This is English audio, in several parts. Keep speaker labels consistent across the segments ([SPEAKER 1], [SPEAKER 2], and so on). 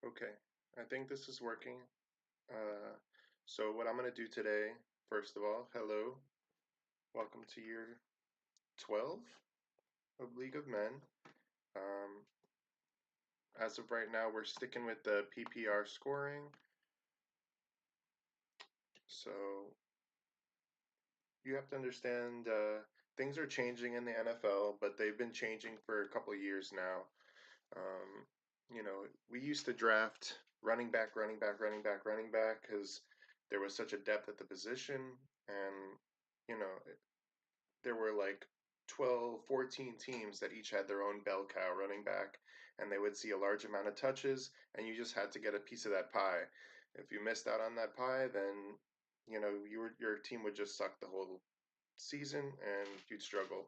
[SPEAKER 1] Okay, I think this is working. Uh, so what I'm going to do today, first of all, hello, welcome to year 12 of League of Men. Um, as of right now, we're sticking with the PPR scoring. So you have to understand things are changing in the NFL, but they've been changing for a couple of years now. Um, we used to draft running back, running back, running back, running back because there was such a depth at the position, and you know, there were like 12, 14 teams that each had their own bell cow running back, and they would see a large amount of touches, and you just had to get a piece of that pie. If you missed out on that pie, then your team would just suck the whole season, and you'd struggle.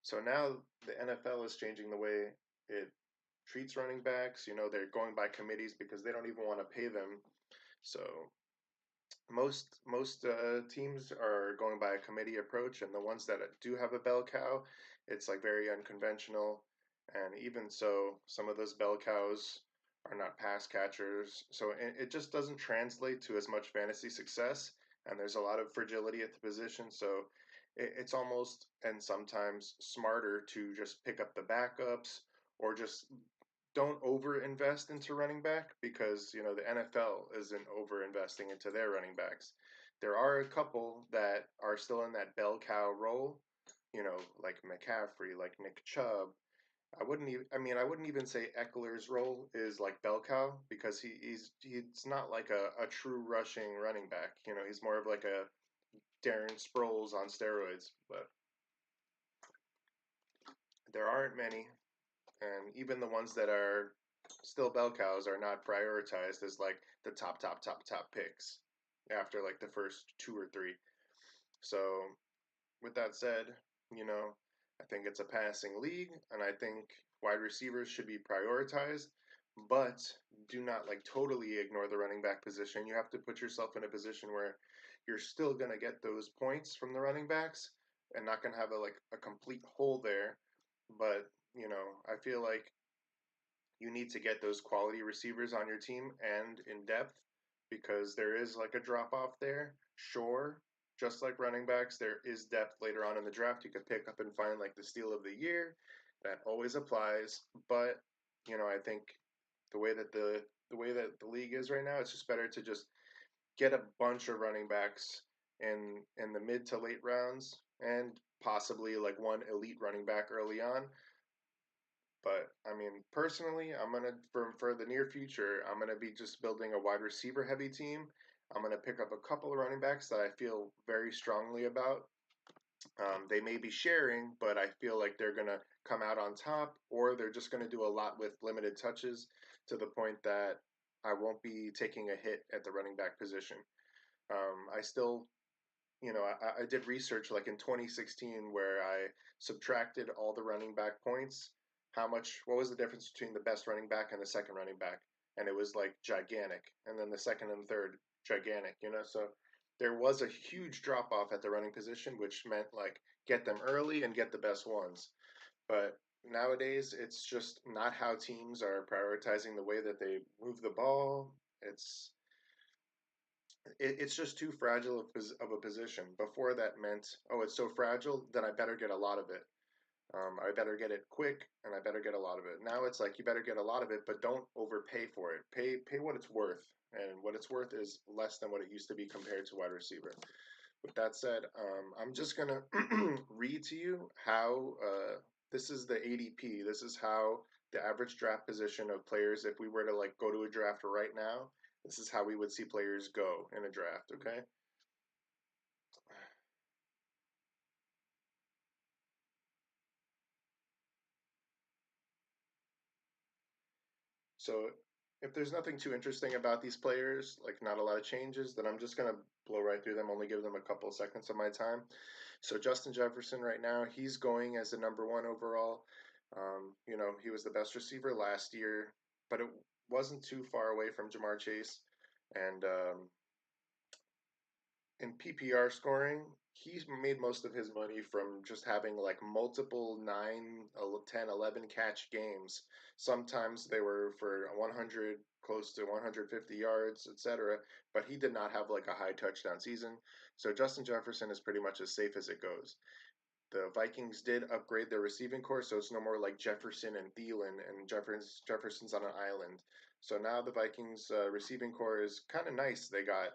[SPEAKER 1] So now the NFL is changing the way it treats running backs. They're going by committees because they don't even want to pay them. So most teams are going by a committee approach, and the ones that do have a bell cow, it's like very unconventional. And even so, some of those bell cows are not pass catchers, so it just doesn't translate to as much fantasy success. And there's a lot of fragility at the position, so it's almost and sometimes smarter to just pick up the backups or just don't over invest into running back because the NFL isn't over investing into their running backs. There are a couple that are still in that bell cow role, like McCaffrey, like Nick Chubb. I wouldn't even say Eckler's role is like bell cow because he's not like a true rushing running back. He's more of like a Darren Sproles on steroids. But there aren't many, and even the ones that are still bell cows are not prioritized as like the top picks after like the first two or three. So with that said, you know, I think it's a passing league, and I think wide receivers should be prioritized, but do not like totally ignore the running back position. You have to put yourself in a position where you're still gonna get those points from the running backs and not gonna have a complete hole there. But I feel like you need to get those quality receivers on your team and in depth because there is like a drop off there. Sure, just like running backs, there is depth later on in the draft. You could pick up and find like the steal of the year. That always applies. But I think the way that the league is right now, it's just better to just get a bunch of running backs in the mid to late rounds and possibly like one elite running back early on. But I mean, personally, I'm gonna for the near future, I'm gonna be just building a wide receiver heavy team. I'm gonna pick up a couple of running backs that I feel very strongly about. They may be sharing, but I feel like they're gonna come out on top, or they're just gonna do a lot with limited touches to the point that I won't be taking a hit at the running back position. I still I did research like in 2016 where I subtracted all the running back points. What was the difference between the best running back and the second running back? And it was like gigantic. And then the second and third, gigantic. So there was a huge drop off at the running position, which meant like get them early and get the best ones. But nowadays, it's just not how teams are prioritizing the way that they move the ball. It's it's just too fragile of a position. Before that meant, oh, it's so fragile, then I better get a lot of it. I better get it quick, and I better get a lot of it. Now it's like you better get a lot of it, but don't overpay for it. Pay what it's worth, and what it's worth is less than what it used to be compared to wide receiver. With that said, I'm just gonna read to you how this is the ADP. This is how the average draft position of players, if we were to like go to a draft right now, this is how we would see players go in a draft. Okay, so if there's nothing too interesting about these players, like not a lot of changes, then I'm just gonna blow right through them. Only give them a couple of seconds of my time. So Justin Jefferson right now, he's going as the number one overall. He was the best receiver last year, but it wasn't too far away from Jamar Chase. And in PPR scoring, he made most of his money from just having like multiple 9, 10, 11 catch games. Sometimes they were for 100, close to 150 yards, etc. But he did not have like a high touchdown season. So Justin Jefferson is pretty much as safe as it goes. The Vikings did upgrade their receiving corps, so it's no more like Jefferson and Thielen and Jefferson's on an island. So now the Vikings receiving corps is kind of nice. They got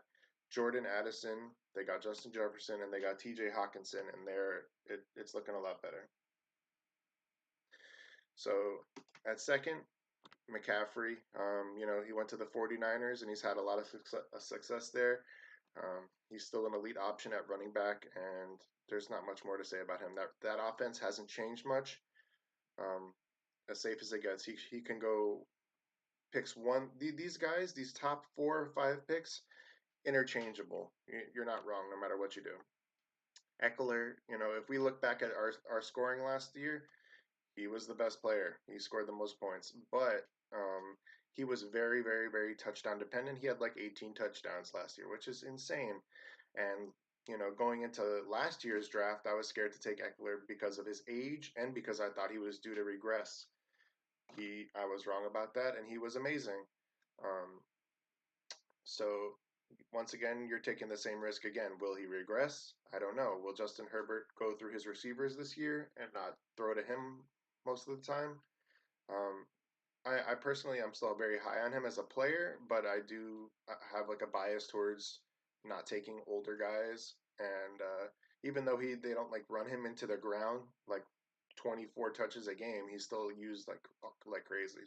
[SPEAKER 1] Jordan Addison, they got Justin Jefferson, and they got T.J. Hawkinson, and it's looking a lot better. So at second, McCaffrey. He went to the 49ers and he's had a lot of success there. He's still an elite option at running back, and there's not much more to say about him. That offense hasn't changed much. Um, as safe as it gets, he can go picks one. These guys, these top 4 or 5 picks, interchangeable. You're not wrong no matter what you do. Eckler, if we look back at our scoring last year, he was the best player. He scored the most points, but he was very, very, very touchdown dependent. He had like 18 touchdowns last year, which is insane. And going into last year's draft, I was scared to take Eckler because of his age and because I thought he was due to regress. I was wrong about that, and he was amazing. Um, so once again, you're taking the same risk again. Will he regress? I don't know. Will Justin Herbert go through his receivers this year and not throw to him most of the time? Um, I personally, I'm still very high on him as a player, but I do have like a bias towards not taking older guys. And even though they don't like run him into the ground like 24 touches a game, he's still used like crazy.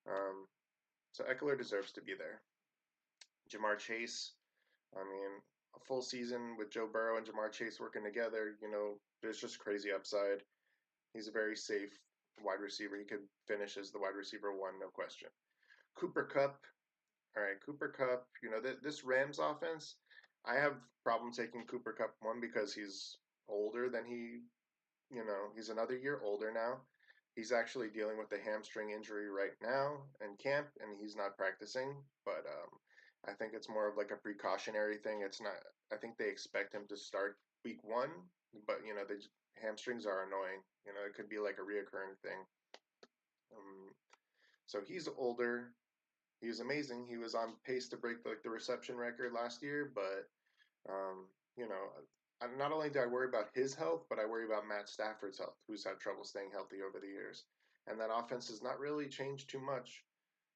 [SPEAKER 1] Um, so Eckler deserves to be there. Jamar Chase, I mean, a full season with Joe Burrow and Jamar Chase working together, there's just crazy upside. He's a very safe wide receiver. He could finish as the wide receiver one, no question. Cooper Cup. All right, Cooper Cup. This Rams offense, I have problem taking Cooper Cup one because he's older than he's another year older now. He's actually dealing with a hamstring injury right now in camp, and he's not practicing. But I think it's more of like a precautionary thing. It's not. I think they expect him to start week one, but the hamstrings are annoying. It could be like a reoccurring thing. Um, so he's older. He was amazing. He was on pace to break the reception record last year, but um, you know, not only do I worry about his health, but I worry about Matt Stafford's health, who's had trouble staying healthy over the years. And that offense has not really changed too much.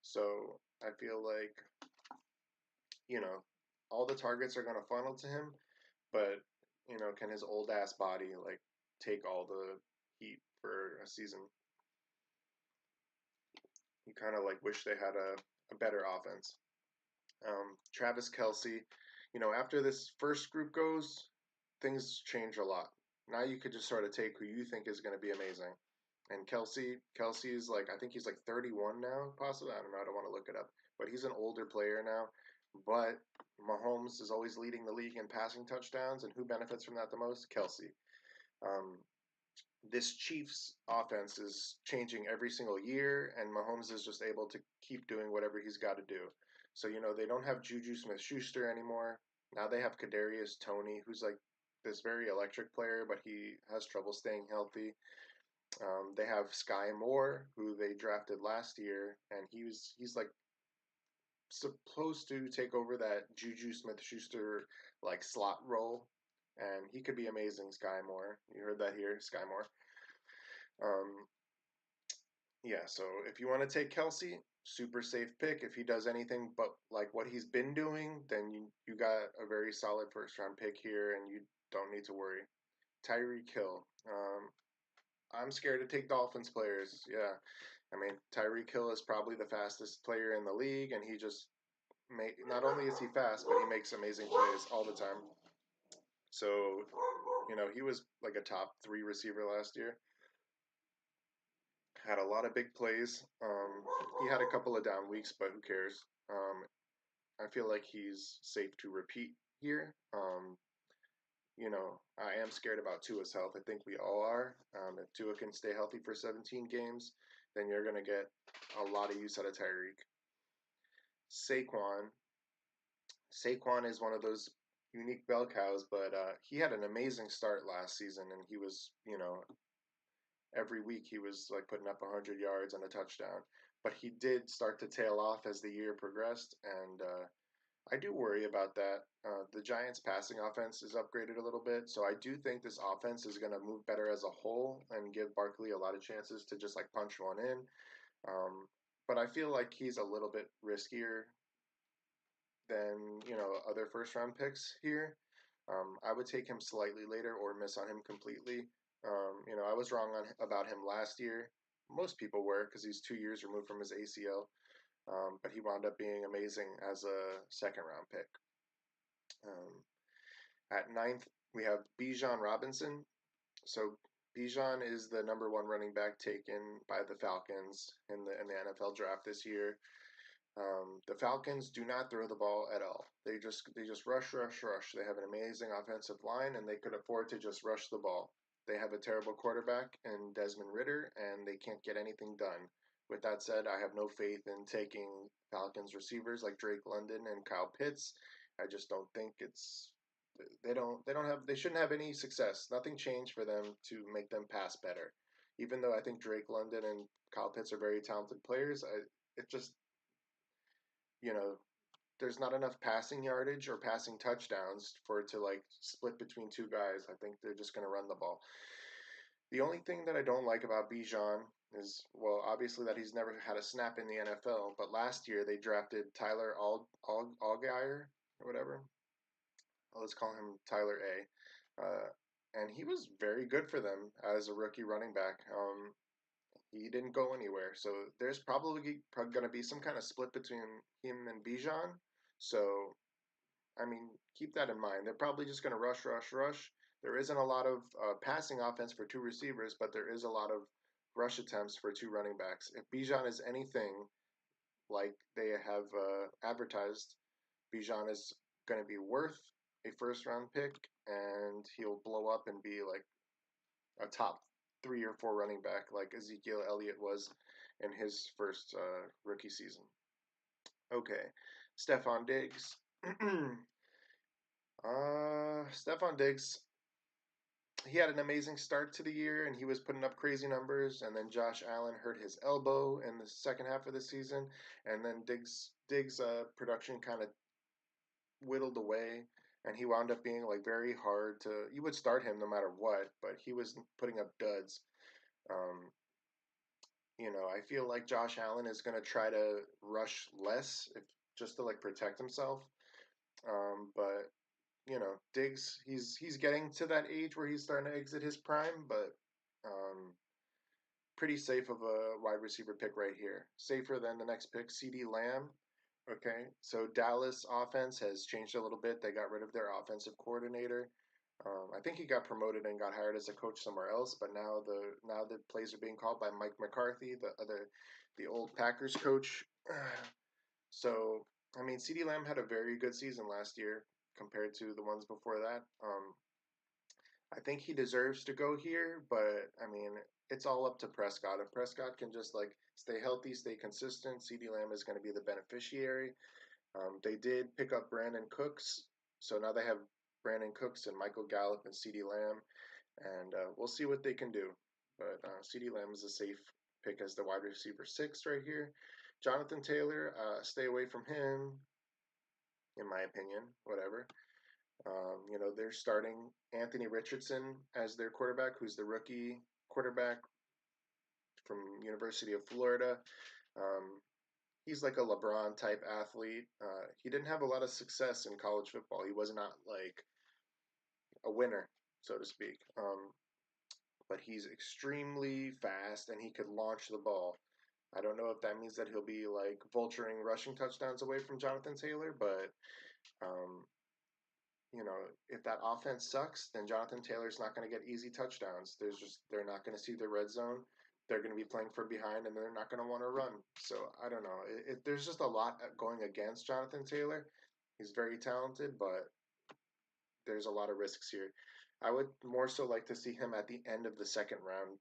[SPEAKER 1] So I feel like, you know, all the targets are going to funnel to him, but, can his old ass body, like, take all the heat for a season? You kind of, like, wish they had a better offense. Travis Kelsey, after this first group goes, things change a lot. Now you could just sort of take who you think is going to be amazing. And Kelsey is like, I think he's like 31 now, possibly. I don't know. I don't want to look it up, but he's an older player now. But Mahomes is always leading the league in passing touchdowns, and who benefits from that the most? Kelsey. Um, this Chiefs offense is changing every single year, and Mahomes is just able to keep doing whatever he's got to do. So they don't have Juju Smith-Schuster anymore. Now they have Kadarius Toney, who's like this very electric player, but he has trouble staying healthy. They have Sky Moore, who they drafted last year, and he's like supposed to take over that Juju Smith-Schuster like slot role, and he could be amazing. Sky Moore, you heard that here, Sky Moore. Um, yeah, so if you want to take Kelsey, super safe pick. If he does anything but like what he's been doing, then you got a very solid first round pick here, and you don't need to worry. Tyreek Hill. I'm scared to take Dolphins players. Yeah, I mean Tyreek Hill is probably the fastest player in the league, and he just not only is he fast, but he makes amazing plays all the time. So he was like a top 3 receiver last year. Had a lot of big plays. He had a couple of down weeks, but who cares? I feel like he's safe to repeat here. I am scared about Tua's health. I think we all are. If Tua can stay healthy for 17 games, then you're going to get a lot of use out of Tyreek. Saquon. Saquon is one of those unique bell cows, but he had an amazing start last season, and he was, every week he was like putting up 100 yards and a touchdown. But he did start to tail off as the year progressed, and I do worry about that. The Giants' passing offense is upgraded a little bit, so I do think this offense is going to move better as a whole and give Barkley a lot of chances to just like punch one in. Um, but I feel like he's a little bit riskier than other first round picks here. I would take him slightly later or miss on him completely. I was wrong about him last year. Most people were because he's 2 years removed from his ACL. But he wound up being amazing as a second round pick. Um, at ninth, we have Bijan Robinson. So Bijan is the number one running back taken by the Falcons in the NFL draft this year. The Falcons do not throw the ball at all. They just rush, rush, rush. They have an amazing offensive line, and they could afford to just rush the ball. They have a terrible quarterback in Desmond Ritter, and they can't get anything done. With that said, I have no faith in taking Falcons receivers like Drake London and Kyle Pitts. I just don't think they shouldn't have any success. Nothing changed for them to make them pass better. Even though I think Drake London and Kyle Pitts are very talented players, it just you know there's not enough passing yardage or passing touchdowns for it to like split between two guys. I think they're just going to run the ball. The only thing that I don't like about Bijan is, well, obviously that he's never had a snap in the NFL, but last year they drafted Tyler Allgeier or whatever. Let's call him Tyler A. And he was very good for them as a rookie running back. He didn't go anywhere. So there's probably going to be some kind of split between him and Bijan. So I mean, keep that in mind. They're probably just going to rush, rush, rush. There isn't a lot of passing offense for two receivers, but there is a lot of rush attempts for two running backs. If Bijan is anything like they have advertised, Bijan is going to be worth a first round pick, and he'll blow up and be like a top 3 or 4 running back, like Ezekiel Elliott was in his first rookie season. Okay, Stefon Diggs. Stefon Diggs, he had an amazing start to the year and he was putting up crazy numbers. And then Josh Allen hurt his elbow in the second half of the season, and then Diggs' production kind of whittled away, and he wound up being like very hard to. You would start him no matter what, but he was putting up duds. Um, I feel like Josh Allen is going to try to rush less if just to like protect himself. But Diggs, he's getting to that age where he's starting to exit his prime, but um, pretty safe of a wide receiver pick right here. Safer than the next pick, CeeDee Lamb. Okay, so Dallas offense has changed a little bit. They got rid of their offensive coordinator. I think he got promoted and got hired as a coach somewhere else, but now the plays are being called by Mike McCarthy, the old Packers coach. So I mean, CeeDee Lamb had a very good season last year compared to the ones before that. I think he deserves to go here, but I mean, it's all up to Prescott. If Prescott can just like stay healthy, stay consistent, CeeDee Lamb is going to be the beneficiary. They did pick up Brandon Cooks, so now they have Brandon Cooks and Michael Gallup and CeeDee Lamb, and we'll see what they can do. But CeeDee Lamb is a safe pick as the wide receiver 6 right here. Jonathan Taylor, stay away from him, in my opinion. Whatever. They're starting Anthony Richardson as their quarterback, who's the rookie quarterback from University of Florida. Um, he's like a LeBron type athlete. He didn't have a lot of success in college football. He was not like a winner, so to speak. But he's extremely fast and he could launch the ball. I don't know if that means that he'll be like vulturing rushing touchdowns away from Jonathan Taylor, but um, if that offense sucks, then Jonathan Taylor's not going to get easy touchdowns. They're not going to see the red zone. They're going to be playing from behind, and they're not going to want to run. So I don't know. There's just a lot going against Jonathan Taylor. He's very talented, but there's a lot of risks here. I would more so like to see him at the end of the second round,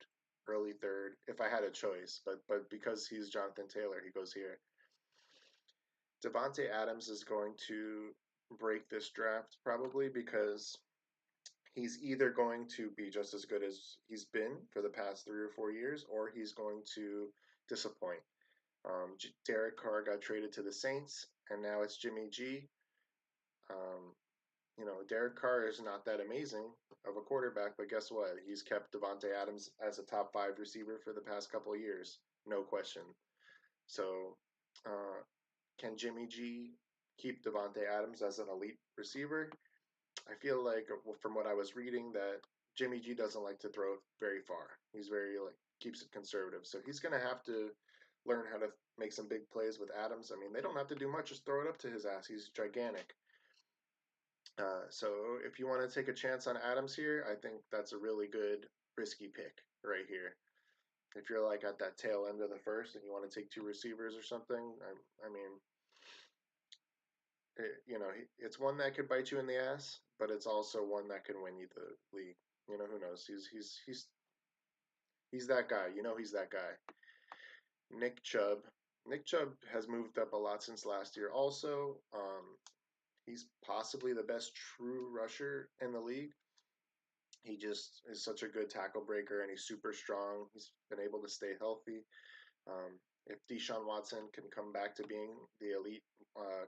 [SPEAKER 1] early third, if I had a choice. But because he's Jonathan Taylor, he goes here. Devontae Adams is going to break this draft probably because he's either going to be just as good as he's been for the past 3 or 4 years, or he's going to disappoint. Derek Carr got traded to the Saints, and now it's Jimmy G. Um, Derek Carr is not that amazing of a quarterback, but guess what? He's kept Devontae Adams as a top 5 receiver for the past couple of years, no question. So, uh, can Jimmy G keep Devontae Adams as an elite receiver? I feel like, from what I was reading, that Jimmy G doesn't like to throw very far. He's very like keeps it conservative, so he's gonna have to learn how to make some big plays with Adams. I mean, they don't have to do much; just throw it up to his ass. He's gigantic. So if you want to take a chance on Adams here, I think that's a really good risky pick right here. If you're like at that tail end of the first and you want to take 2 receivers or something, I mean, it's one that could bite you in the ass, but it's also one that can win you the league. Who knows? He's that guy. He's that guy. Nick Chubb. Nick Chubb has moved up a lot since last year. Also, he's possibly the best true rusher in the league. He just is such a good tackle breaker, and he's super strong. He's been able to stay healthy. If Deshaun Watson can come back to being the elite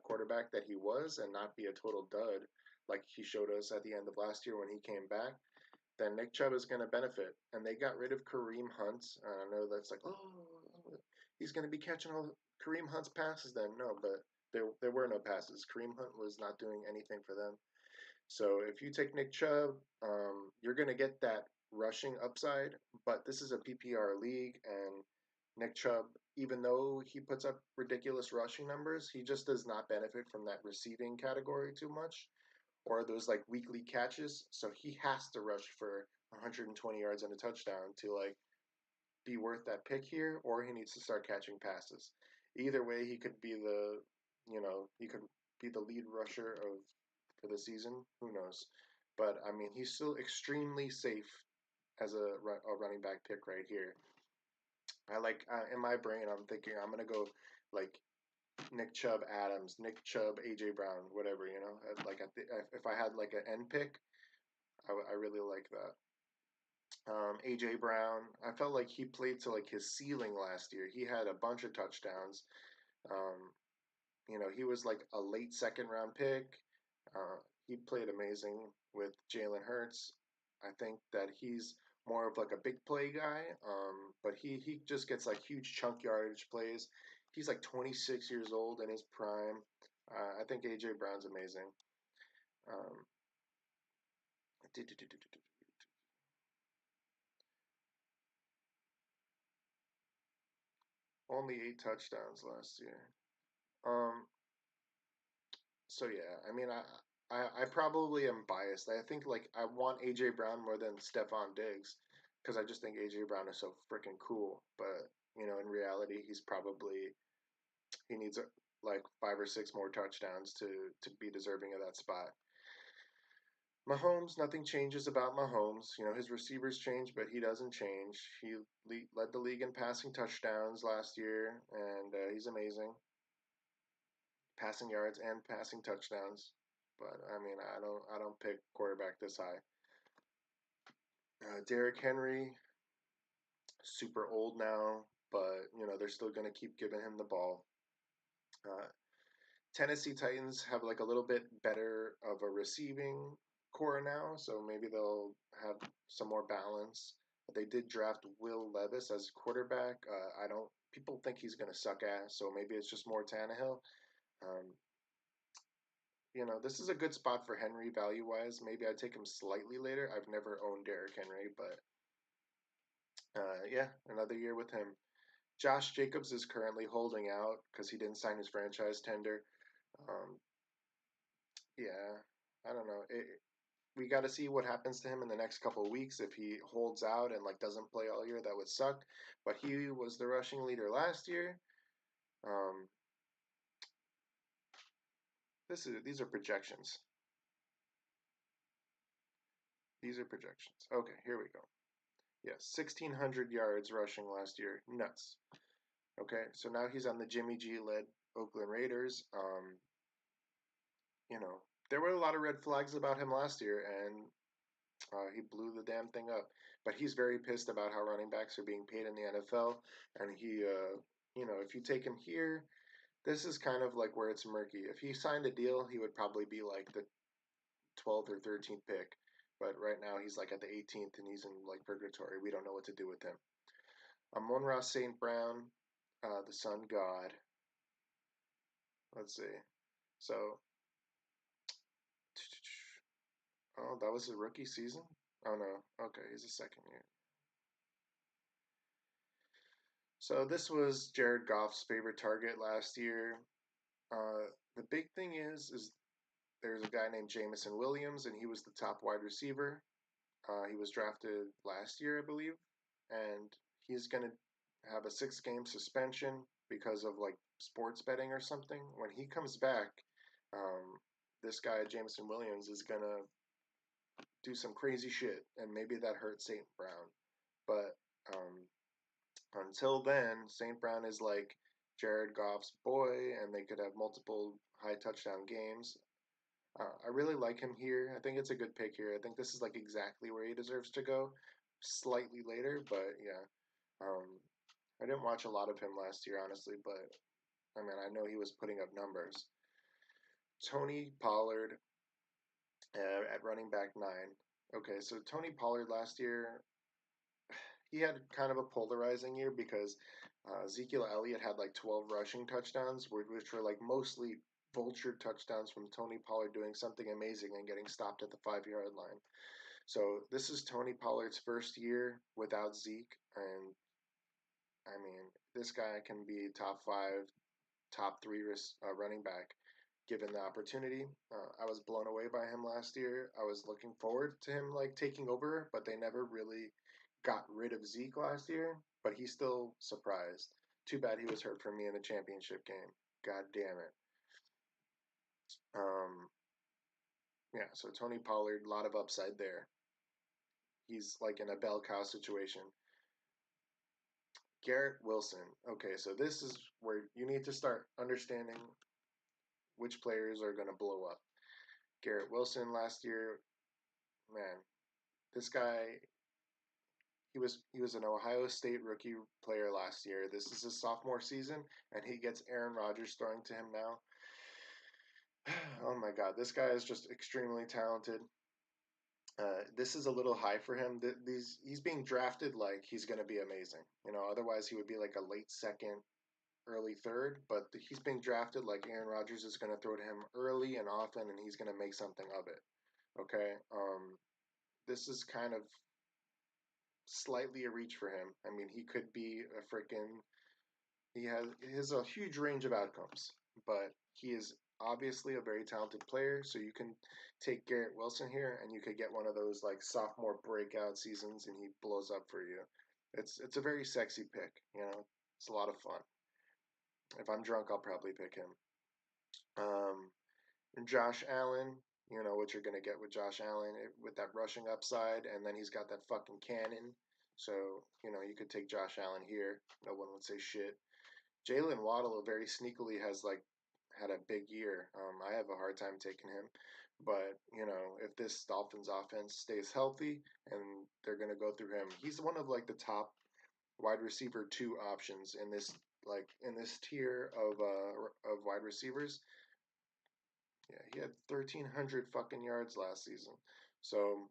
[SPEAKER 1] quarterback that he was and not be a total dud like he showed us at the end of last year when he came back, then Nick Chubb is going to benefit. And they got rid of Kareem Hunt. I know that's like, oh, he's going to be catching all Kareem Hunt's passes then. No, but there were no passes. Kareem Hunt was not doing anything for them. So if you take Nick Chubb, you're going to get that rushing upside, but this is a PPR league, and Nick Chubb, even though he puts up ridiculous rushing numbers, he just does not benefit from that receiving category too much, or those like weekly catches. So he has to rush for 120 yards and a touchdown to like be worth that pick here, or he needs to start catching passes. Either way, he could be the lead rusher of for the season. Who knows? But I mean, he's still extremely safe as a running back pick right here. I like in my brain, I'm thinking I'm gonna go like Nick Chubb, Adams, Nick Chubb, AJ Brown, whatever. Like if I had like an end pick, I really like that. AJ Brown, I felt like he played to like his ceiling last year. He had a bunch of touchdowns. Um, he was like a late second round pick. He played amazing with Jalen Hurts. I think that he's more of like a big play guy, but he just gets like huge chunk yardage plays. He's like 26 years old in his prime. I think AJ Brown's amazing. Um, Only 8 touchdowns last year. Um, So yeah, I mean, I probably am biased. I think like I want AJ Brown more than Stephon Diggs because I just think AJ Brown is so freaking cool. But in reality, he needs like 5 or 6 more touchdowns to be deserving of that spot. Mahomes, nothing changes about Mahomes. His receivers change, but he doesn't change. He led the league in passing touchdowns last year, and he's amazing, passing yards and passing touchdowns. But I mean, I don't pick quarterback this high. Derrick Henry, super old now, but they're still going to keep giving him the ball. Uh, Tennessee Titans have like a little bit better of a receiving core now, so maybe they'll have some more balance. But they did draft Will Levis as quarterback. I don't. People think he's going to suck ass, so maybe it's just more Tannehill. Um, this is a good spot for Henry value wise. Maybe I'd take him slightly later. I've never owned Derrick Henry, but yeah, another year with him. Josh Jacobs is currently holding out because he didn't sign his franchise tender. Um, yeah, I don't know. We got to see what happens to him in the next couple of weeks. If he holds out and like doesn't play all year, that would suck. But he was the rushing leader last year. Um, these are projections. These are projections. Okay, here we go. Yes, 1,600 yards rushing last year. Nuts. Okay, so now he's on the Jimmy G led Oakland Raiders. You know, there were a lot of red flags about him last year, and he blew the damn thing up. But he's very pissed about how running backs are being paid in the NFL, and if you take him here, this is kind of like where it's murky. If he signed a deal, he would probably be like the 12th or 13th pick. But right now he's like at the 18th and he's in like purgatory. We don't know what to do with him. Amon-Ra St. Brown, the Sun God. Let's see. So, oh, that was a rookie season? Oh no. Okay, he's a second year. So this was Jared Goff's favorite target last year. The big thing is there's a guy named Jameson Williams, and he was the top wide receiver. He was drafted last year, I believe, and he's going to have a 6 game suspension because of like sports betting or something. When he comes back, um, this guy, Jameson Williams, is going to do some crazy shit, and maybe that hurts St. Brown. But until then, St. Brown is like Jared Goff's boy, and they could have multiple high touchdown games. I really like him here. I think it's a good pick here. I think this is like exactly where he deserves to go. Slightly later, but yeah. Um, I didn't watch a lot of him last year, honestly, but I mean, I know he was putting up numbers. Tony Pollard at running back 9. Okay, so Tony Pollard last year, he had kind of a polarizing year because Ezekiel Elliott had like 12 rushing touchdowns, which were like mostly vulture touchdowns from Tony Pollard doing something amazing and getting stopped at the 5 yard line. So this is Tony Pollard's first year without Zeke, and I mean, this guy can be top 5, top 3 running back given the opportunity. I was blown away by him last year. I was looking forward to him like taking over, but they never really got rid of Zeke last year. But he still surprised. Too bad he was hurt for me in the championship game. God damn it. Um, yeah. So Tony Pollard, a lot of upside there. He's like in a bell cow situation. Garrett Wilson. Okay, so this is where you need to start understanding which players are going to blow up. Garrett Wilson last year, man, this guy he was an Ohio State rookie player last year. This is his sophomore season, and he gets Aaron Rodgers throwing to him now. Oh my God, this guy is just extremely talented. This is a little high for him. He's being drafted like he's going to be amazing. Otherwise he would be like a late second, early third. But he's being drafted like Aaron Rodgers is going to throw to him early and often, and he's going to make something of it. Okay, this is kind of slightly a reach for him. I mean, he could be a freaking. He has a huge range of outcomes, but he is obviously a very talented player. So you can take Garrett Wilson here, and you could get one of those like sophomore breakout seasons, and he blows up for you. It's a very sexy pick. It's a lot of fun. If I'm drunk, I'll probably pick him. And Josh Allen, you know what you're gonna get with Josh Allen with that rushing upside, and then he's got that fucking cannon. So you could take Josh Allen here. No one would say shit. Jalen Waddle very sneakily has like had a big year. I have a hard time taking him, but if this Dolphins offense stays healthy and they're gonna go through him, he's one of like the top wide receiver 2 options in this tier of wide receivers. Yeah, he had 1,300 fucking yards last season. So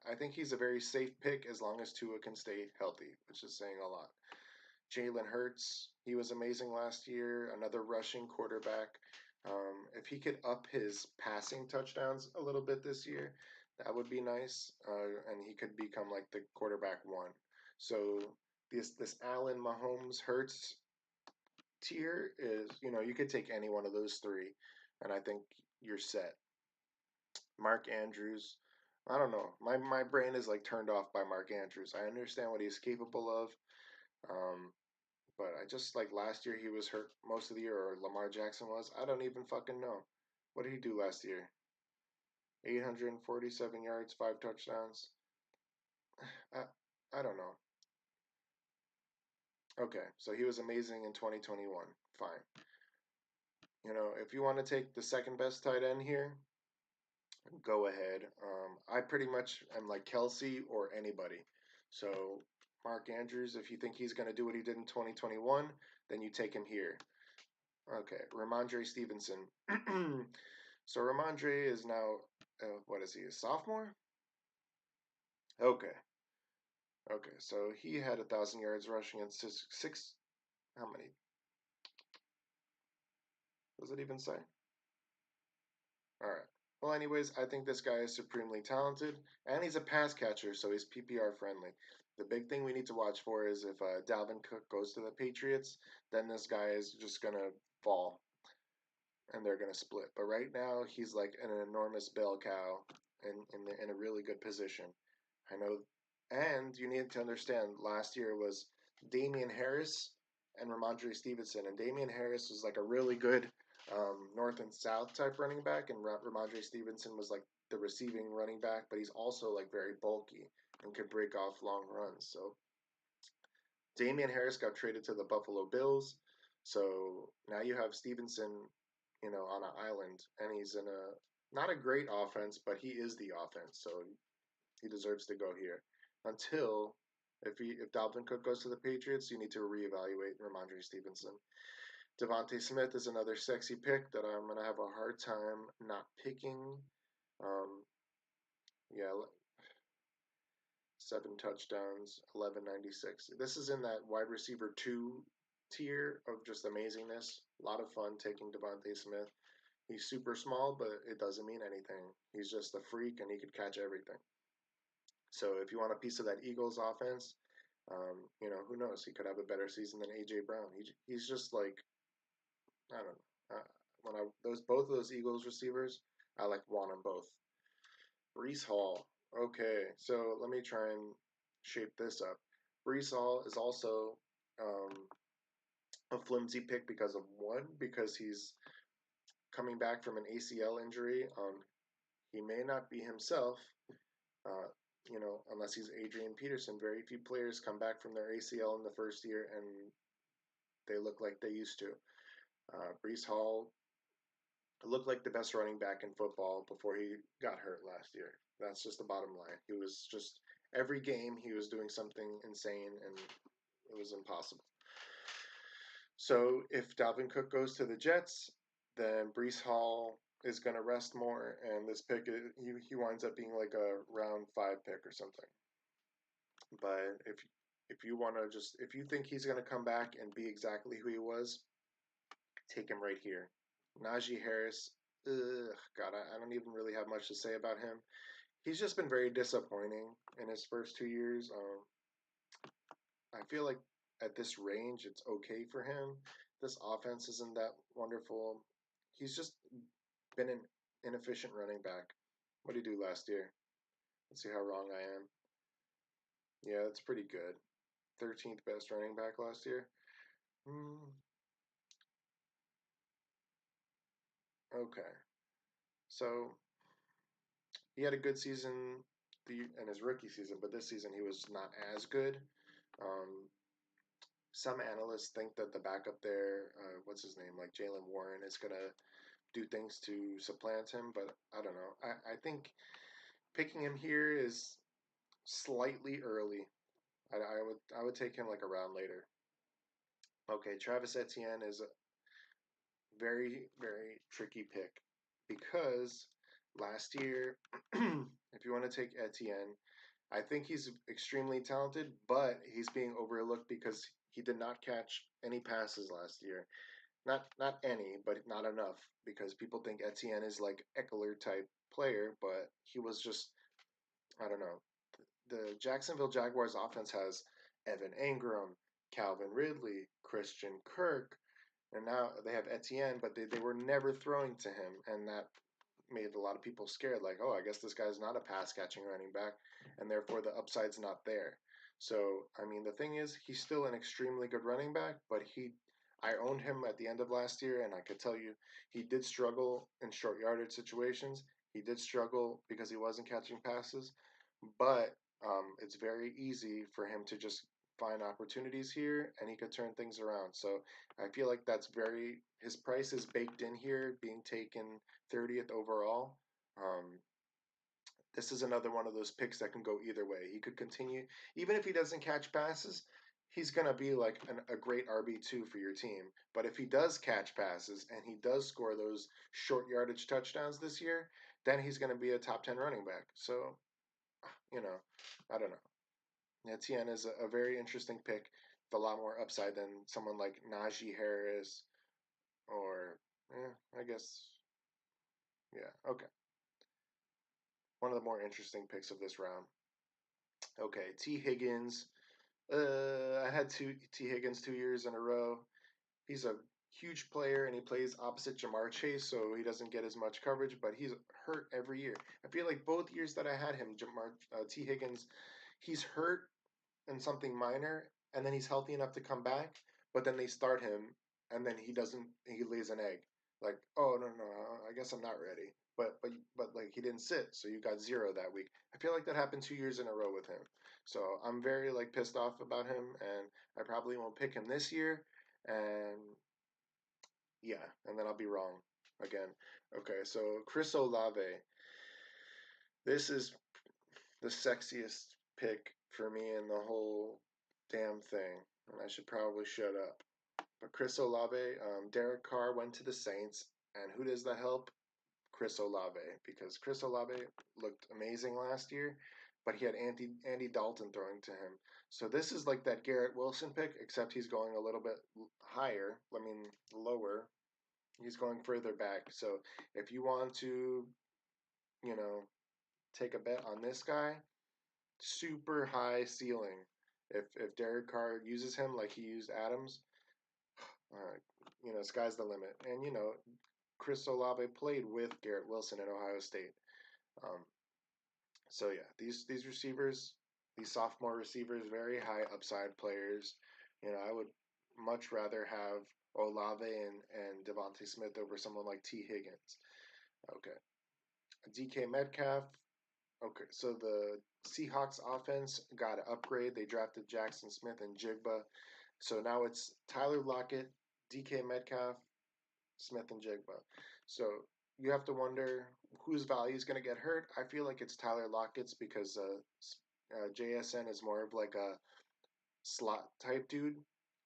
[SPEAKER 1] I think he's a very safe pick as long as Tua can stay healthy, which is saying a lot. Jalen Hurts, he was amazing last year. Another rushing quarterback. If he could up his passing touchdowns a little bit this year, that would be nice. And he could become like the quarterback 1. So this Allen, Mahomes, Hurts tier is you could take any one of those 3, and I think you're set. Mark Andrews. I don't know. My brain is like turned off by Mark Andrews. I understand what he's capable of. Um, but I just like last year he was hurt most of the year, or Lamar Jackson was. I don't even fucking know. What did he do last year? 847 yards, 5 touchdowns. I I don't know. Okay, so he was amazing in 2021. Fine. If you want to take the second best tight end here, go ahead. I pretty much am like Kelsey or anybody. So Mark Andrews, if you think he's going to do what he did in 2021, then you take him here. Okay, Ramondre Stevenson. So Ramondre is now, what is he, a sophomore? Okay, okay. So he had 1,000 yards rushing and six. How many? Does it even say? All right. Well, anyways, I think this guy is supremely talented, and he's a pass catcher, so he's PPR friendly. The big thing we need to watch for is if Dalvin Cook goes to the Patriots, then this guy is just gonna fall, and they're gonna split. But right now, he's like an enormous bell cow, in a really good position. I know, and you need to understand, last year was Damian Harris and Ramondre Stevenson, and Damian Harris was like a really good north and south type running back, and Ramondre Stevenson was like the receiving running back, but he's also like very bulky and could break off long runs. So Damian Harris got traded to the Buffalo Bills, so now you have Stevenson, on an island, and he's in a not a great offense, but he is the offense, so he deserves to go here. Until if Dalvin Cook goes to the Patriots, you need to reevaluate Ramondre Stevenson. Devontae Smith is another sexy pick that I'm gonna have a hard time not picking. Um, yeah, 7 touchdowns, 1196. This is in that wide receiver 2 tier of just amazingness. A lot of fun taking Devontae Smith. He's super small, but it doesn't mean anything. He's just a freak, and he could catch everything. So if you want a piece of that Eagles offense, who knows? He could have a better season than AJ Brown. He's just like, I don't know. When I those both of those Eagles receivers, I like want them both. Brees Hall. Okay, so let me try and shape this up. Brees Hall is also a flimsy pick because of one, because he's coming back from an ACL injury. He may not be himself, uh, unless he's Adrian Peterson. Very few players come back from their ACL in the first year and they look like they used to. Brees Hall looked like the best running back in football before he got hurt last year. That's just the bottom line. He was just every game he was doing something insane and it was impossible. So if Dalvin Cook goes to the Jets, then Brees Hall is going to rest more, and this pick he winds up being like a round 5 pick or something. But if you want to if you think he's going to come back and be exactly who he was, take him right here. Najee Harris, God, I don't even really have much to say about him. He's just been very disappointing in his first 2 years. I feel like at this range, it's okay for him. This offense isn't that wonderful. He's just been an inefficient running back. What did he do last year? Let's see how wrong I am. Yeah, that's pretty good. 13th best running back last year. Hmm. Okay. So he had a good season in his rookie season, but this season he was not as good. Um, some analysts think that the backup there, what's his name, like Jalen Warren, is gonna do things to supplant him, but I don't know. I think picking him here is slightly early. I would take him like a round later. Okay, Travis Etienne is a very very tricky pick because last year, if you want to take Etienne, I think he's extremely talented, but he's being overlooked because he did not catch any passes last year. Not any, but not enough because people think Etienne is like Eckler type player, but he was just I don't know. The Jacksonville Jaguars offense has Evan Engram, Calvin Ridley, Christian Kirk, and now they have Etienne, but they were never throwing to him, and that made a lot of people scared. Like, oh, I guess this guy's not a pass catching running back, and therefore the upside's not there. So, I mean, the thing is, he's still an extremely good running back, but I owned him at the end of last year, and I could tell you he did struggle in short yardage situations. He did struggle because he wasn't catching passes, but it's very easy for him to just find opportunities here and he could turn things around. So I feel like that's very, his price is baked in here, being taken 30th overall. Um, this is another one of those picks that can go either way. He could continue, even if he doesn't catch passes, he's going to be like a great RB2 for your team. But if he does catch passes and he does score those short yardage touchdowns this year, then he's going to be a top 10 running back. So, you know, I don't know. Etienne is a very interesting pick with a lot more upside than someone like Najee Harris or, I guess, yeah, okay. One of the more interesting picks of this round. Okay, T. Higgins. I had T. Higgins 2 years in a row. He's a huge player and he plays opposite Jamar Chase, so he doesn't get as much coverage, but he's hurt every year. I feel like both years that I had him, T. Higgins, he's hurt in something minor, and then he's healthy enough to come back, but then they start him, and then he doesn't. He lays an egg, like, oh no, I guess I'm not ready. But like he didn't sit, so you got zero that week. I feel like that happened 2 years in a row with him. So I'm very like pissed off about him, and I probably won't pick him this year. And yeah, and then I'll be wrong again. Okay, so Chris Olave. This is the sexiest pick for me in the whole damn thing, and I should probably shut up. But Chris Olave, Derek Carr went to the Saints, and who does that help? Chris Olave, because Chris Olave looked amazing last year, but he had Andy Dalton throwing to him. So this is like that Garrett Wilson pick, except he's going a little bit higher. I mean, lower. He's going further back. So if you want to, you know, take a bet on this guy, super high ceiling. If Derek Carr uses him like he used Adams, uh, sky's the limit. And Chris Olave played with Garrett Wilson at Ohio State. Um, so yeah, these receivers, these sophomore receivers, very high upside players. I would much rather have Olave and Devontae Smith over someone like T. Higgins. Okay, DK Metcalf. Okay, so the Seahawks offense got an upgrade. They drafted Jackson Smith and Jigba. So now it's Tyler Lockett, DK Metcalf, Smith, and Jigba. So you have to wonder whose value is going to get hurt. I feel like it's Tyler Lockett's because JSN is more of like a slot type dude.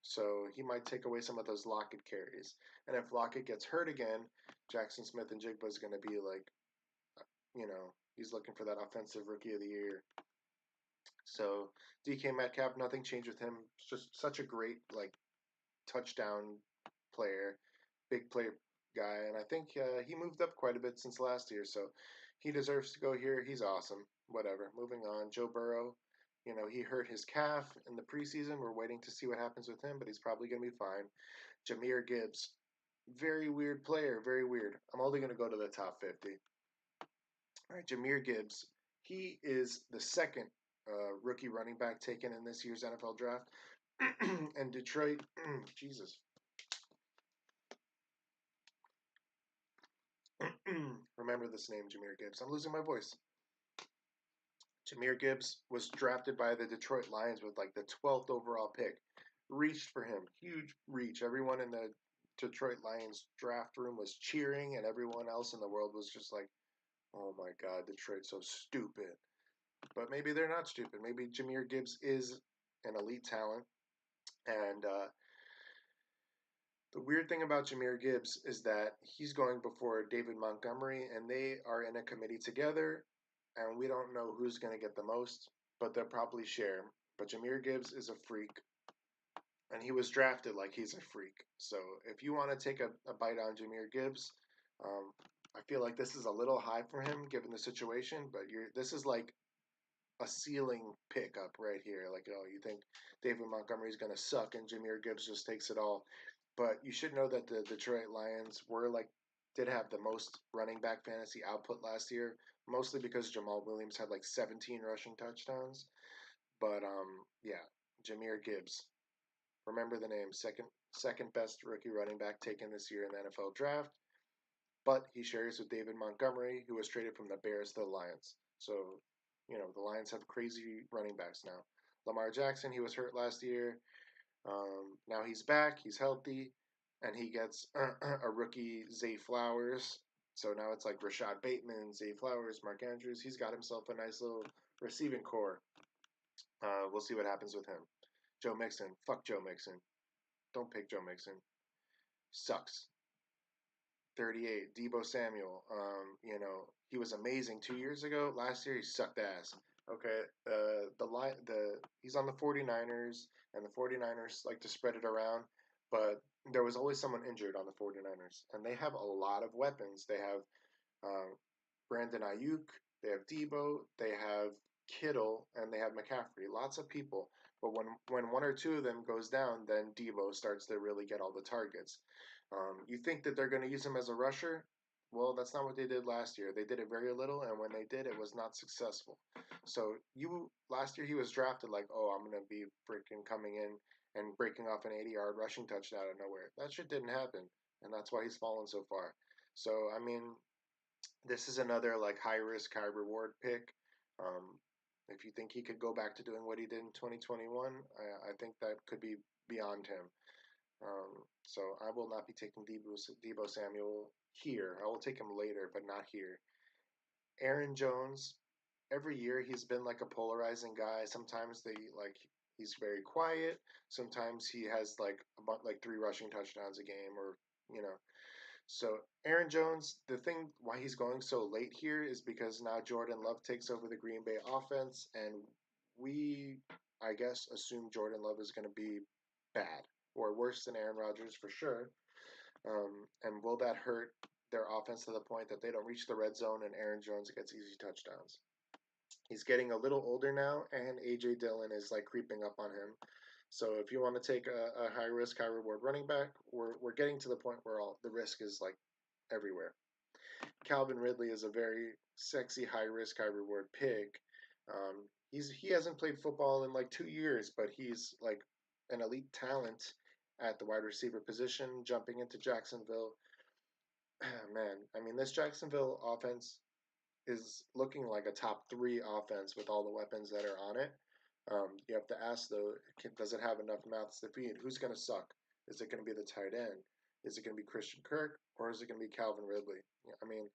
[SPEAKER 1] So he might take away some of those Lockett carries. And if Lockett gets hurt again, Jackson Smith and Jigba is going to be like, he's looking for that offensive rookie of the year. So DK Metcalf, nothing changed with him. Just such a great like touchdown player, big play guy, and I think he moved up quite a bit since last year. So he deserves to go here. He's awesome. Whatever. Moving on. Joe Burrow. He hurt his calf in the preseason. We're waiting to see what happens with him, but he's probably going to be fine. Jahmyr Gibbs. Very weird player. Very weird. I'm only going to go to the top 50. All right, Jahmyr Gibbs. He is the second rookie running back taken in this year's NFL draft. And Detroit, Jesus. Remember this name, Jahmyr Gibbs. I'm losing my voice. Jahmyr Gibbs was drafted by the Detroit Lions with like the 12th overall pick. Reached for him. Huge reach. Everyone in the Detroit Lions draft room was cheering, and everyone else in the world was just like, oh my God, Detroit's so stupid. But maybe they're not stupid. Maybe Jahmyr Gibbs is an elite talent. And the weird thing about Jahmyr Gibbs is that he's going before David Montgomery, and they are in a committee together, and we don't know who's going to get the most, but they'll probably share. But Jahmyr Gibbs is a freak, and he was drafted like he's a freak. So if you want to take a bite on Jahmyr Gibbs, I feel like this is a little high for him given the situation, but this is like a ceiling pickup right here. Like, oh, you think David Montgomery's going to suck and Jahmyr Gibbs just takes it all. But you should know that the Detroit Lions did have the most running back fantasy output last year, mostly because Jamal Williams had like 17 rushing touchdowns. But yeah, Jahmyr Gibbs. Remember the name, second best rookie running back taken this year in the NFL draft. But he shares with David Montgomery, who was traded from the Bears to the Lions. So, the Lions have crazy running backs now. Lamar Jackson, he was hurt last year. Now he's back. He's healthy, and he gets a rookie Zay Flowers. So now it's like Rashad Bateman, Zay Flowers, Mark Andrews. He's got himself a nice little receiving core. We'll see what happens with him. Joe Mixon, fuck Joe Mixon. Don't pick Joe Mixon. Sucks. 38. Debo Samuel. He was amazing 2 years ago. Last year he sucked ass. Okay. The he's on the 49ers, and the 49ers like to spread it around, but there was always someone injured on the 49ers, and they have a lot of weapons. They have uh, Brandon Ayuk, they have Debo, they have Kittle, and they have McCaffrey. Lots of people. But when one or two of them goes down, then Debo starts to really get all the targets. You think that they're going to use him as a rusher? Well, that's not what they did last year. They did it very little, and when they did, it was not successful. So you last year he was drafted like, oh, I'm going to be freaking coming in and breaking off an 80-yard rushing touchdown out of nowhere. That shit didn't happen, and that's why he's fallen so far. So I mean, this is another like high risk, high reward pick. Um, if you think he could go back to doing what he did in 2021, I think that could be beyond him. So I will not be taking Debo Samuel here. I will take him later, but not here. Aaron Jones, every year he's been like a polarizing guy. Sometimes he's very quiet. Sometimes he has like three rushing touchdowns a game, or you know so Aaron Jones, the thing why he's going so late here is because now Jordan Love takes over the Green Bay offense, and we, I guess, assume Jordan Love is going to be bad or worse than Aaron Rodgers for sure. And will that hurt their offense to the point that they don't reach the red zone and Aaron Jones gets easy touchdowns? He's getting a little older now, and AJ Dillon is like creeping up on him. So if you want to take a high risk, high reward running back, we're getting to the point where all the risk is like everywhere. Calvin Ridley is a very sexy, high risk, high reward pick. He hasn't played football in like 2 years, but he's like an elite talent at the wide receiver position, jumping into Jacksonville. Man, I mean, this Jacksonville offense is looking like a top three offense with all the weapons that are on it. You have to ask though, does it have enough mouths to feed? Who's going to suck? Is it going to be the tight end? Is it going to be Christian Kirk, or is it going to be Calvin Ridley? I mean,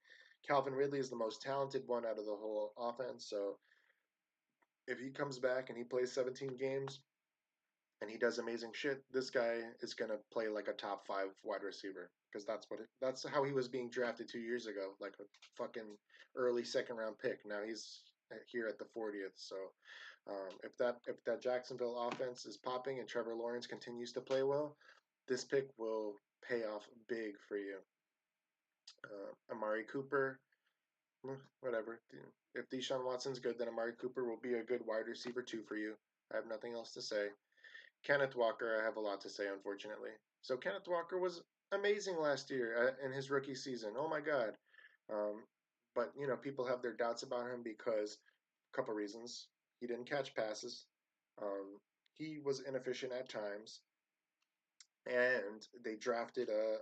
[SPEAKER 1] Calvin Ridley is the most talented one out of the whole offense. So if he comes back and he plays 17 games and he does amazing shit, this guy is going to play like a top five wide receiver, because that's how he was being drafted 2 years ago, like a fucking early second round pick. Now he's here at the 40th. So if that Jacksonville offense is popping and Trevor Lawrence continues to play well, this pick will pay off big for you. Amari Cooper, whatever. If Deshaun Watson's good, then Amari Cooper will be a good wide receiver too for you. I have nothing else to say. Kenneth Walker, I have a lot to say, unfortunately. So Kenneth Walker was amazing last year in his rookie season. Oh my God. Um, but people have their doubts about him because a couple reasons. He didn't catch passes. Um, he was inefficient at times, and they drafted a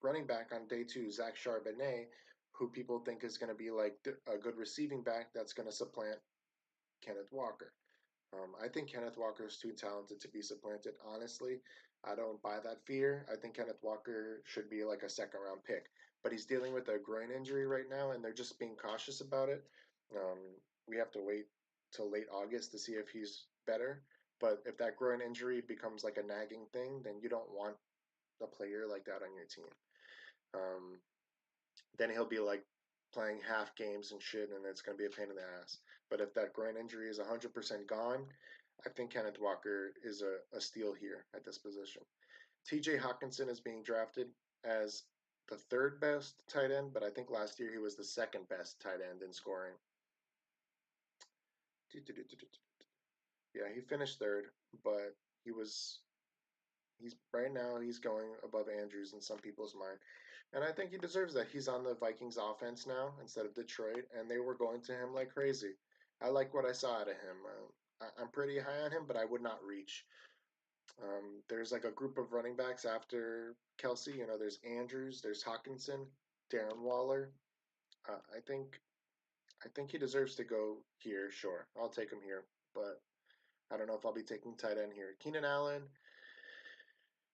[SPEAKER 1] running back on day two, Zach Charbonnet, who people think is going to be like a good receiving back that's going to supplant Kenneth Walker. I think Kenneth Walker is too talented to be supplanted. Honestly, I don't buy that fear. I think Kenneth Walker should be like a second round pick, but he's dealing with a groin injury right now, and they're just being cautious about it. Um, we have to wait till late August to see if he's better. But if that groin injury becomes like a nagging thing, then you don't want a player like that on your team. Um, then he'll be like playing half games and shit, and it's going to be a pain in the ass. But if that groin injury is 100% gone, I think Kenneth Walker is a steal here at this position. TJ Hawkinson is being drafted as the third best tight end, but I think last year he was the second best tight end in scoring. Yeah, he finished third, but he was he's right now he's going above Andrews in some people's mind. And I think he deserves that. He's on the Vikings offense now instead of Detroit, and they were going to him like crazy. I like what I saw out of him. I'm pretty high on him, but I would not reach. There's like a group of running backs after Kelsey. There's Andrews, there's Hawkinson, Darren Waller. I think he deserves to go here. Sure, I'll take him here, but I don't know if I'll be taking tight end here. Keenan Allen,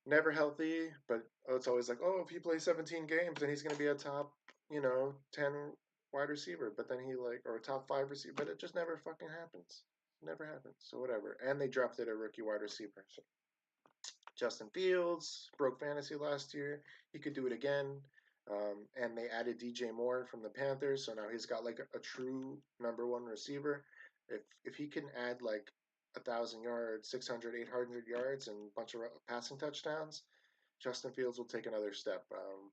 [SPEAKER 1] never healthy, but it's always like, oh, if he plays 17 games, then he's going to be a top, 10 wide receiver. But then he like, or a top 5 receiver, but it just never fucking happens. Never happens. So whatever. And they drafted a rookie wide receiver. So Justin Fields broke fantasy last year. He could do it again. And they added DJ Moore from the Panthers, so now he's got like a true number one receiver. If he can add like 1,000 yards, 600, 800 yards, and a bunch of passing touchdowns, Justin Fields will take another step.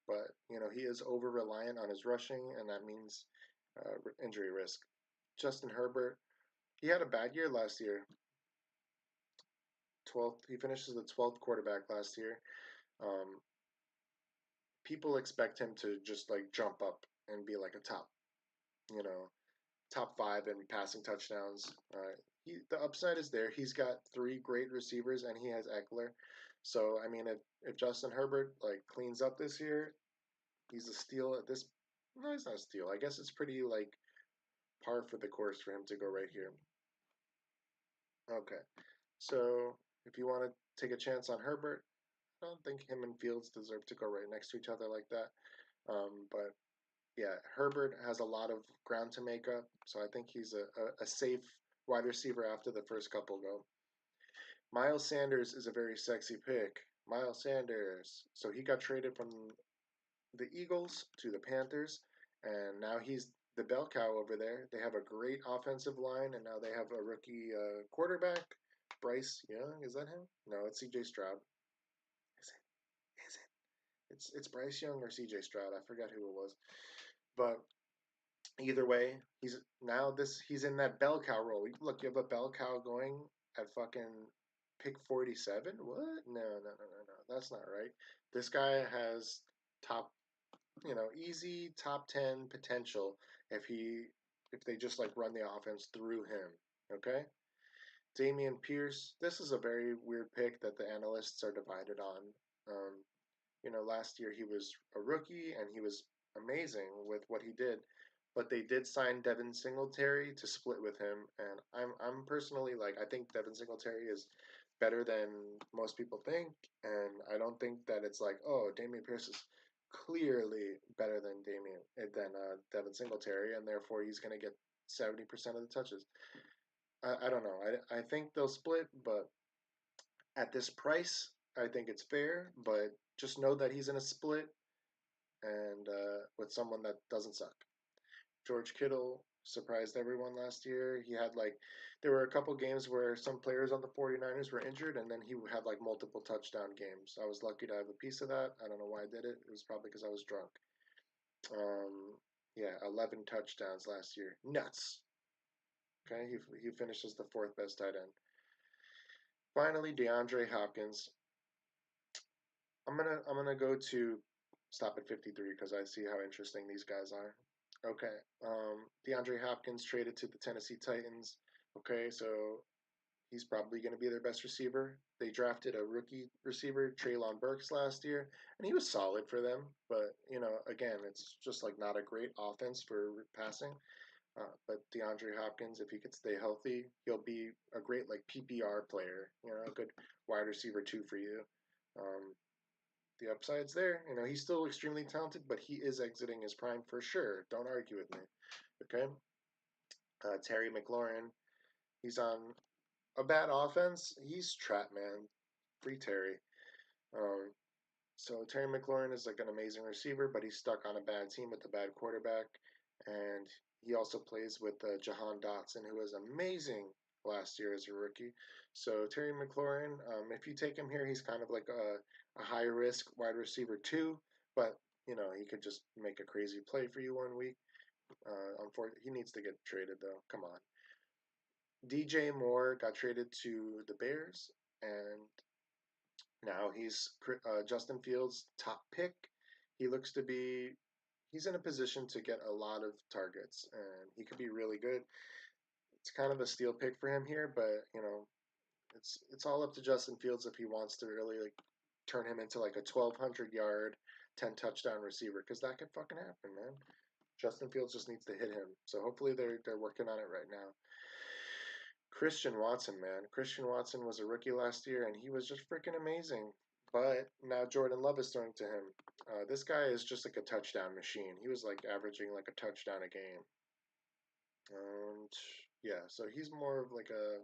[SPEAKER 1] But he is over reliant on his rushing, and that means injury risk. Justin Herbert, he had a bad year last year. 12th, he finishes the 12th quarterback last year. Um, People expect him to just like jump up and be like a top, you know, top 5 in passing touchdowns. The upside is there. He's got 3 great receivers, and he has Eckler. So I mean, if Justin Herbert like cleans up this year, he's a steal at this. No, he's not a steal. I guess it's pretty like par for the course for him to go right here. Okay, so if you want to take a chance on Herbert, I don't think him and Fields deserve to go right next to each other like that. But yeah, Herbert has a lot of ground to make up, so I think he's a safe wide receiver after the first couple go. Miles Sanders is a very sexy pick. Miles Sanders. So he got traded from the Eagles to the Panthers, and now he's the bell cow over there. They have a great offensive line, and now they have a rookie quarterback, Bryce Young. Is that him? No, it's C.J. Stroud. Is it? Is it? It's Bryce Young or C.J. Stroud. I forgot who it was, but either way, he's in that bell cow role. Look, you have a bell cow going at fucking pick 47. What? No, no, no, no, no. That's not right. This guy has top, easy top 10 potential if they just like run the offense through him. Okay. Damian Pierce. This is a very weird pick that the analysts are divided on. Last year he was a rookie and he was amazing with what he did, but they did sign Devin Singletary to split with him, and I'm personally like I think Devin Singletary is better than most people think, and I don't think that it's like oh Damian Pierce is clearly better than Devin Singletary, and therefore he's going to get 70% of the touches. I don't know. I think they'll split, but at this price, I think it's fair, but just know that he's in a split and with someone that doesn't suck. George Kittle surprised everyone last year. There were a couple games where some players on the 49ers were injured, and then he had like multiple touchdown games. I was lucky to have a piece of that. I don't know why I did it. It was probably because I was drunk. Yeah, 11 touchdowns last year. Nuts. Okay, he finishes the 4th best tight end. Finally, DeAndre Hopkins. I'm gonna go to stop at 53 because I see how interesting these guys are. Okay, DeAndre Hopkins traded to the Tennessee Titans. Okay, so he's probably going to be their best receiver. They drafted a rookie receiver, Traylon Burks, last year, and he was solid for them. But again, it's just like not a great offense for passing. But DeAndre Hopkins, if he could stay healthy, he'll be a great like PPR player. A good wide receiver too for you. Um, the upside's there. He's still extremely talented, but he is exiting his prime for sure. Don't argue with me. Okay. Terry McLaurin, he's on a bad offense. He's trapped, man. Free Terry. Um, so Terry McLaurin is like an amazing receiver, but he's stuck on a bad team with a bad quarterback, and he also plays with Jahan Dotson, who was amazing last year as a rookie. So Terry McLaurin, if you take him here, he's kind of like a high risk wide receiver too, but he could just make a crazy play for you one week. Unfortunately, he needs to get traded though. Come on. DJ Moore got traded to the Bears, and now he's Justin Fields' top pick. He looks to be he's in a position to get a lot of targets, and he could be really good. It's kind of a steal pick for him here, but it's all up to Justin Fields if he wants to really like turn him into like a 1,200 yard, 10 touchdown receiver, because that could fucking happen, man. Justin Fields just needs to hit him. So hopefully they're working on it right now. Christian Watson, man. Christian Watson was a rookie last year, and he was just freaking amazing. But now Jordan Love is throwing to him. This guy is just like a touchdown machine. He was like averaging like a touchdown a game. And yeah, so he's more of like a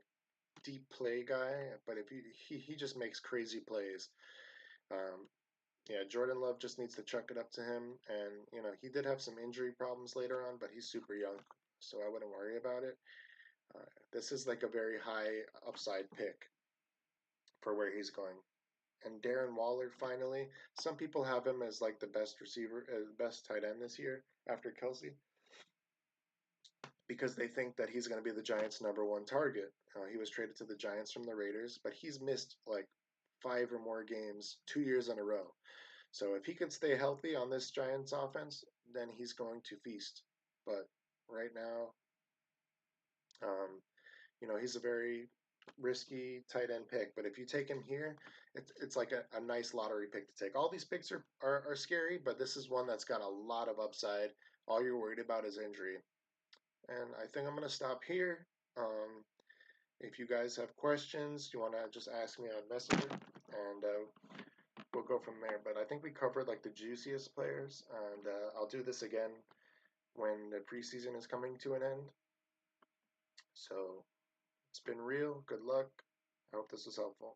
[SPEAKER 1] deep play guy, but if he just makes crazy plays. Um, yeah, Jordan Love just needs to chuck it up to him, and he did have some injury problems later on, but he's super young, so I wouldn't worry about it. Uh, this is like a very high upside pick for where he's going. And Darren Waller finally, some people have him as like the best receiver, best tight end this year after Kelsey, because they think that he's going to be the Giants' number one target. He was traded to the Giants from the Raiders, but he's missed like 5 or more games 2 years in a row. So if he could stay healthy on this Giants offense, then he's going to feast. But right now, um, he's a very risky tight end pick. But if you take him here, it's like a nice lottery pick to take. All these picks are scary, but this is one that's got a lot of upside. All you're worried about is injury. And I think I'm going to stop here. Um, if you guys have questions, you want to just ask me on Messenger, and we'll go from there. But I think we covered like the juiciest players, and I'll do this again when the preseason is coming to an end. So it's been real. Good luck. I hope this was helpful.